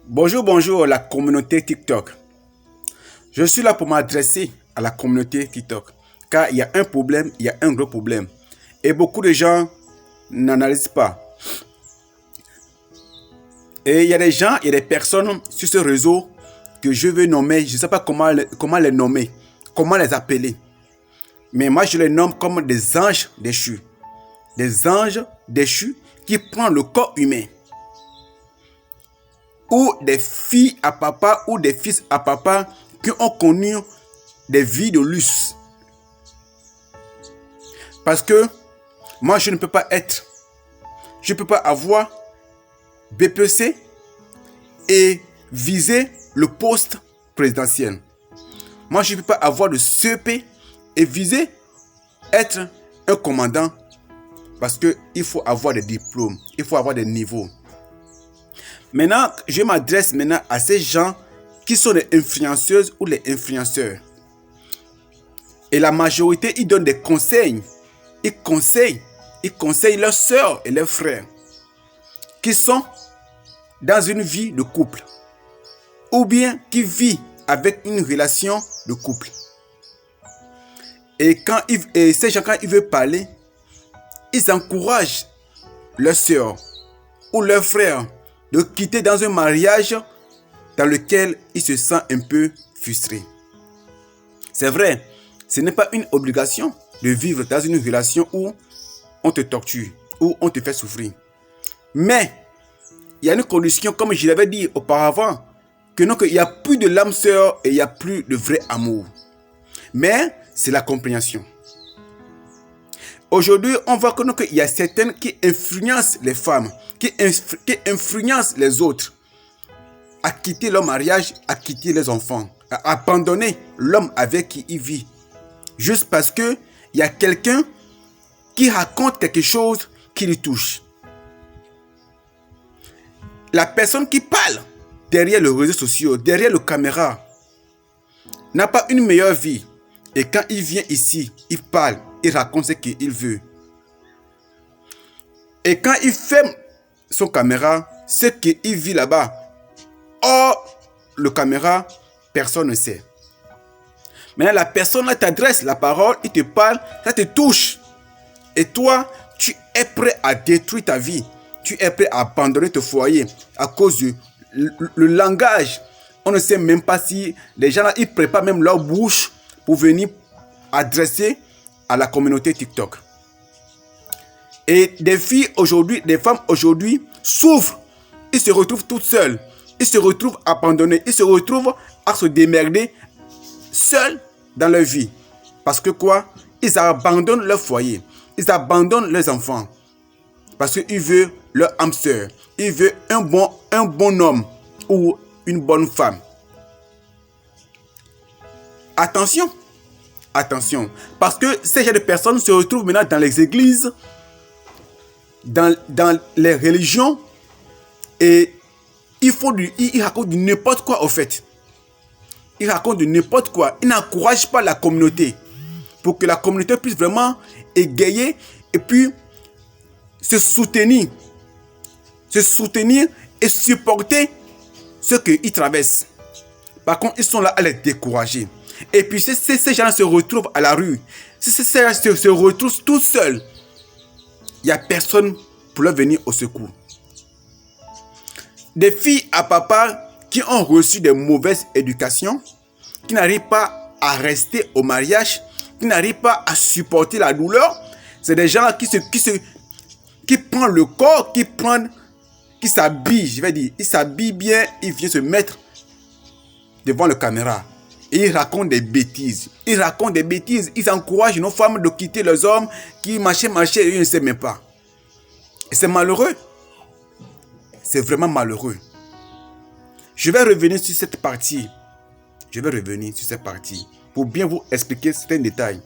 Bonjour, bonjour la communauté TikTok. Je suis là pour m'adresser à la communauté TikTok. Car il y a un problème, il y a un gros problème. Et beaucoup de gens n'analysent pas. Et il y a des gens, il y a des personnes sur ce réseau que je veux nommer. Je ne sais pas comment les nommer, comment les appeler. Mais moi, je les nomme comme des anges déchus. Des anges déchus qui prennent le corps humain. Ou des filles à papa ou des fils à papa qui ont connu des vies de luxe. Parce que moi, je ne peux pas être, je ne peux pas avoir BPC et viser le poste présidentiel. Moi, je ne peux pas avoir de CEP et viser être un commandant parce qu'il faut avoir des diplômes, il faut avoir des niveaux. Maintenant, je m'adresse maintenant à ces gens qui sont les influenceuses ou les influenceurs. Et la majorité, ils donnent des conseils. Ils conseillent leurs sœurs et leurs frères qui sont dans une vie de couple ou bien qui vivent avec une relation de couple. Et ces gens, quand ils veulent parler, ils encouragent leurs sœurs ou leurs frères de quitter dans un mariage dans lequel ils se sentent un peu frustrés. C'est vrai, ce n'est pas une obligation de vivre dans une relation où on te torture, où on te fait souffrir. Mais, il y a une condition, comme je l'avais dit auparavant, que non, qu'il n'y a plus de l'âme sœur et il n'y a plus de vrai amour. Mais, c'est la compréhension. Aujourd'hui, on voit qu'il y a certaines qui influencent les femmes, qui influencent les autres à quitter leur mariage, à quitter les enfants, à abandonner l'homme avec qui ils vivent. Juste parce qu'il y a quelqu'un qui raconte quelque chose qui lui touche. La personne qui parle derrière les réseaux sociaux, derrière la caméra, n'a pas une meilleure vie. Et quand il vient ici, il parle, il raconte ce qu'il veut. Et quand il ferme son caméra, ce qu'il vit là-bas, hors le caméra, personne ne sait. Maintenant, la personne là t'adresse la parole, il te parle, ça te touche. Et toi, tu es prêt à détruire ta vie. Tu es prêt à abandonner ton foyer à cause du le langage. On ne sait même pas si les gens là, ils préparent même leur bouche pour venir adresser à la communauté TikTok. Et des filles aujourd'hui, des femmes aujourd'hui souffrent. Ils se retrouvent toutes seules. Ils se retrouvent abandonnés. Ils se retrouvent à se démerder seuls dans leur vie. Parce que quoi? Ils abandonnent leur foyer. Ils abandonnent leurs enfants. Parce qu'ils veulent leur âme sœur. Ils veulent un bon homme ou une bonne femme. Attention. Attention. Parce que ces gens de personnes se retrouvent maintenant dans les églises, dans les religions. Et ils racontent du n'importe quoi au fait. Ils racontent de n'importe quoi. Ils n'encouragent pas la communauté. Pour que la communauté puisse vraiment égayer et puis se soutenir. Se soutenir et supporter ce qu'ils traversent. Par contre, ils sont là à les décourager. Et puis, si ces gens se retrouvent à la rue, si ces gens se retrouvent tout seuls, il n'y a personne pour leur venir au secours. Des filles à papa qui ont reçu de mauvaises éducations, qui n'arrivent pas à rester au mariage, qui n'arrivent pas à supporter la douleur, c'est des gens qui prennent le corps, qui s'habillent, je vais dire, ils s'habillent bien, ils viennent se mettre devant la caméra. Et ils racontent des bêtises. Ils racontent des bêtises. Ils encouragent nos femmes de quitter leurs hommes qui marchaient, et ils ne savent même pas. Et c'est malheureux. C'est vraiment malheureux. Je vais revenir sur cette partie. Pour bien vous expliquer certains détails.